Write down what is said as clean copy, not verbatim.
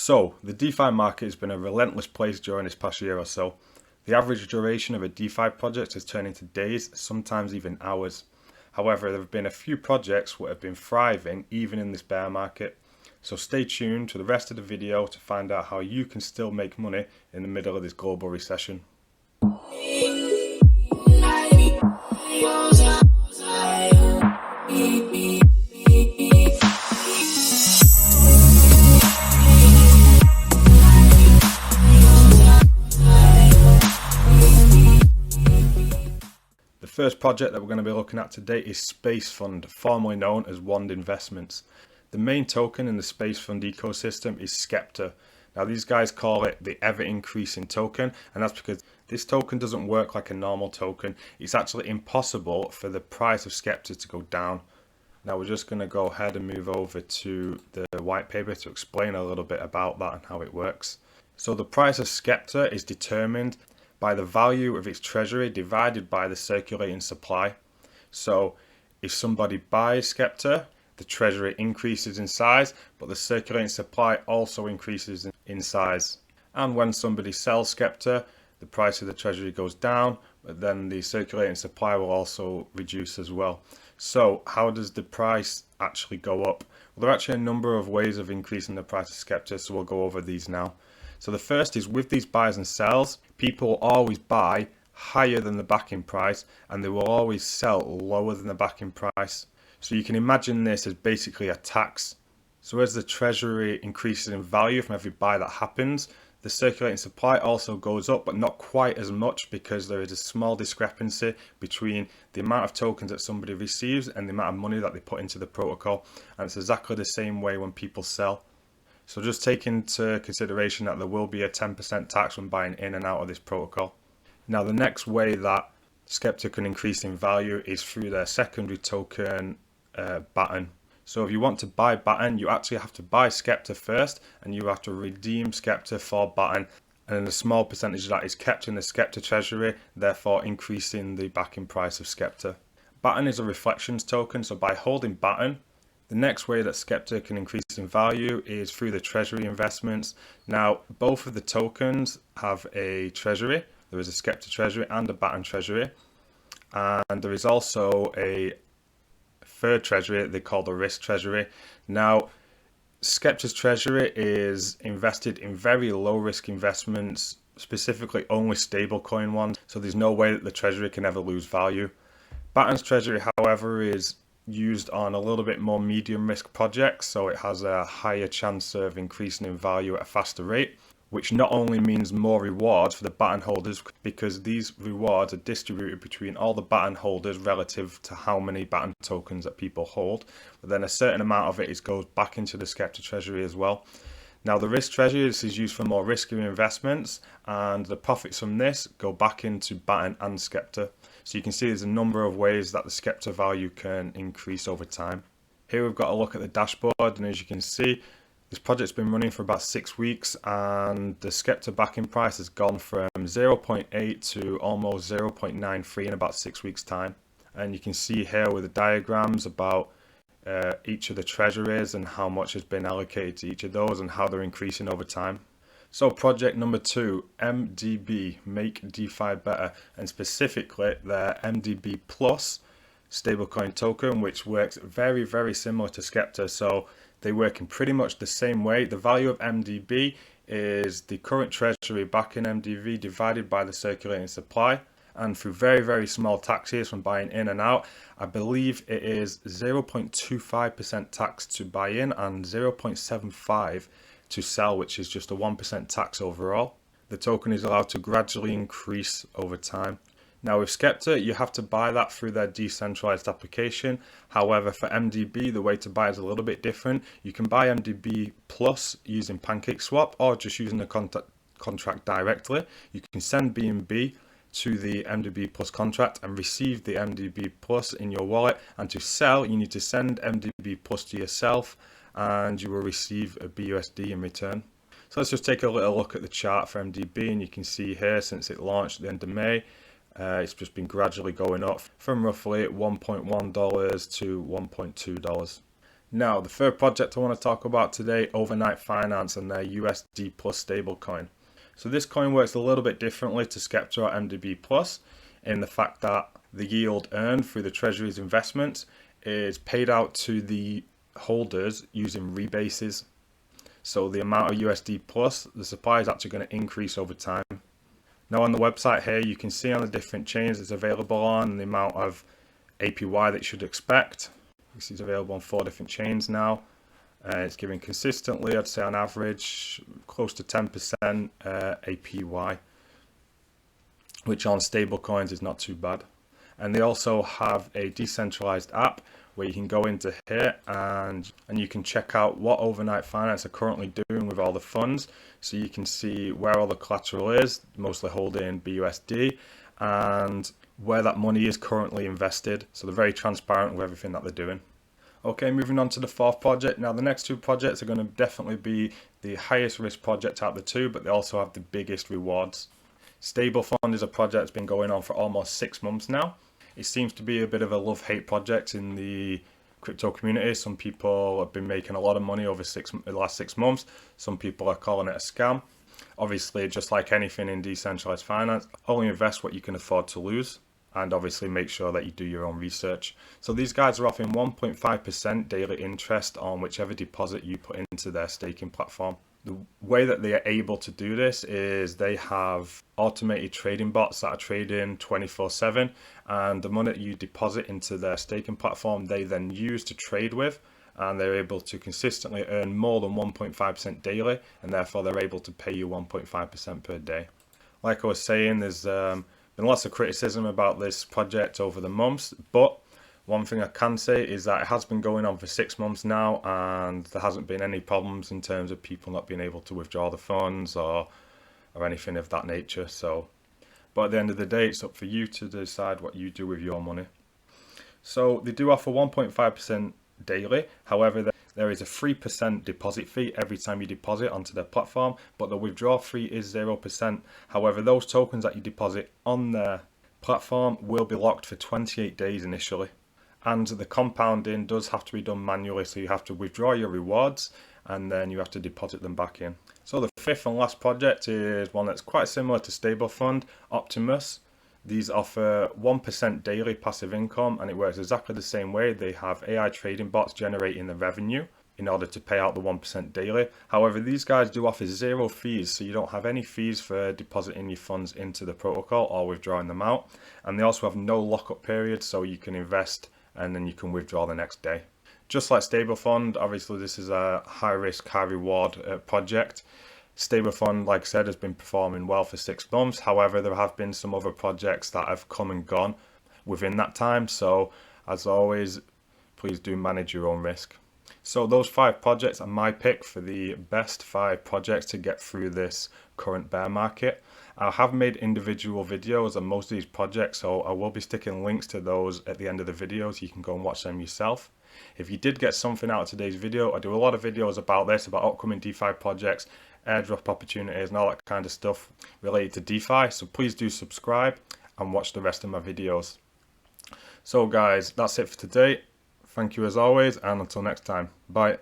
So, the DeFi market has been a relentless place during this past year or so. The average duration of a DeFi project has turned into days, sometimes even hours. However, there have been a few projects that have been thriving even in this bear market. So stay tuned to the rest of the video to find out how you can still make money in the middle of this global recession. The first project that we're going to be looking at today is SpaceFund, formerly known as Wand Investments. The main token in the SpaceFund ecosystem is Skepta. Now these guys call it the ever increasing token, and that's because this token doesn't work like a normal token. It's actually impossible for the price of Skepta to go down. Now we're just going to go ahead and move over to the white paper to explain a little bit about that and how it works. So the price of Skepta is determined by the value of its treasury divided by the circulating supply. So if somebody buys Skepta, the treasury increases in size, but the circulating supply also increases in size. And when somebody sells Skepta, the price of the treasury goes down, but then the circulating supply will also reduce as well. So how does the price actually go up? Well, there are actually a number of ways of increasing the price of Skepta, so we'll go over these now. So the first is with these buys and sells, people will always buy higher than the backing price and they will always sell lower than the backing price. So you can imagine this as basically a tax. So as the treasury increases in value from every buy that happens, the circulating supply also goes up, but not quite as much because there is a small discrepancy between the amount of tokens that somebody receives and the amount of money that they put into the protocol. And it's exactly the same way when people sell. So just take into consideration that there will be a 10% tax when buying in and out of this protocol. Now the next way that Skepta can increase in value is through their secondary token, Baton. So if you want to buy Baton, you actually have to buy Skepta first and you have to redeem Skepta for Baton. And then a small percentage of that is kept in the Skepta treasury, therefore increasing the backing price of Skepta. Baton is a reflections token, so by holding Baton, the next way that Skepta can increase in value is through the treasury investments. Now, both of the tokens have a treasury. There is a Skepta treasury and a Baton treasury. And there is also a third treasury they call the risk treasury. Now, Skepta's treasury is invested in very low risk investments, specifically only stablecoin ones. So there's no way that the treasury can ever lose value. Baton's treasury, however, is used on a little bit more medium risk projects, so it has a higher chance of increasing in value at a faster rate, which not only means more rewards for the Baton holders because these rewards are distributed between all the Baton holders relative to how many Baton tokens that people hold, but then a certain amount of it goes back into the Skepta treasury as well. Now the risk treasury, this is used for more risky investments, and the profits from this go back into Baton and Skepta. So you can see there's a number of ways that the Skepta value can increase over time. Here we've got a look at the dashboard, and as you can see, this project's been running for about 6 weeks and the Skepta backing price has gone from 0.8 to almost 0.93 in about 6 weeks time. And you can see here with the diagrams about each of the treasuries and how much has been allocated to each of those and how they're increasing over time. So project number 2, MDB, Make DeFi Better, and specifically their MDB Plus stablecoin token, which works very, very similar to Skepta. So they work in pretty much the same way. The value of MDB is the current treasury back in MDB divided by the circulating supply. And through very, very small taxes from buying in and out, I believe it is 0.25% tax to buy in and 0.75 to sell, which is just a 1% tax overall. The token is allowed to gradually increase over time. Now with Skepta, you have to buy that through their decentralized application. However, for MDB, the way to buy is a little bit different. You can buy MDB Plus using PancakeSwap or just using the contract directly. You can send BNB to the MDB Plus contract and receive the MDB Plus in your wallet. And to sell, you need to send MDB Plus to yourself and you will receive a BUSD in return. So let's just take a little look at the chart for MDB, and you can see here since it launched at the end of May, it's just been gradually going up from roughly $1.1 to $1.2. Now, the third project I want to talk about today, Overnight Finance and their USD Plus stablecoin. So this coin works a little bit differently to Skepta or MDB Plus in the fact that the yield earned through the Treasury's investments is paid out to the holders using rebases. So the amount of USD Plus, the supply is actually going to increase over time. Now on the website here, you can see on the different chains it's available on and the amount of APY that you should expect. This is available on 4 different chains now. It's giving consistently, I'd say on average, close to 10% APY, which on stable coins is not too bad. And they also have a decentralized app where you can go into here and you can check out what Overnight Finance are currently doing with all the funds. So you can see where all the collateral is, mostly holding BUSD, and where that money is currently invested. So they're very transparent with everything that they're doing. Okay, moving on to the fourth project. Now the next 2 projects are going to definitely be the highest risk project out of the 2, but they also have the biggest rewards. Stablefund is a project that's been going on for almost 6 months now. It seems to be a bit of a love-hate project in the crypto community. Some people have been making a lot of money over the last 6 months. Some people are calling it a scam. Obviously, just like anything in decentralized finance, only invest what you can afford to lose. And obviously make sure that you do your own research. So these guys are offering 1.5% daily interest on whichever deposit you put into their staking platform. The way that they are able to do this is they have automated trading bots that are trading 24/7, and the money that you deposit into their staking platform, they then use to trade with, and they're able to consistently earn more than 1.5% daily, and therefore they're able to pay you 1.5% per day. Like I was saying, there's been lots of criticism about this project over the months, but one thing I can say is that it has been going on for 6 months now, and there hasn't been any problems in terms of people not being able to withdraw the funds or anything of that nature. So, but at the end of the day, it's up for you to decide what you do with your money. So they do offer 1.5% daily. However, there is a 3% deposit fee every time you deposit onto their platform, but the withdrawal fee is 0%. However, those tokens that you deposit on their platform will be locked for 28 days initially. And the compounding does have to be done manually, so you have to withdraw your rewards and then you have to deposit them back in. So the fifth and last project is one that's quite similar to Stablefund, Optimus. These offer 1% daily passive income, and it works exactly the same way. They have AI trading bots generating the revenue in order to pay out the 1% daily. However, these guys do offer 0 fees, so you don't have any fees for depositing your funds into the protocol or withdrawing them out. And they also have no lockup period, so you can invest and then you can withdraw the next day. Just like Stablefund, obviously this is a high risk, high reward project. Stablefund, like I said, has been performing well for 6 months. However, there have been some other projects that have come and gone within that time. So as always, please do manage your own risk. So those 5 projects are my pick for the best 5 projects to get through this current bear market. I have made individual videos on most of these projects, so I will be sticking links to those at the end of the video so you can go and watch them yourself. If you did get something out of today's video, I do a lot of videos about this, about upcoming DeFi projects, airdrop opportunities and all that kind of stuff related to DeFi, so please do subscribe and watch the rest of my videos. So guys, that's it for today. Thank you as always, and until next time, bye.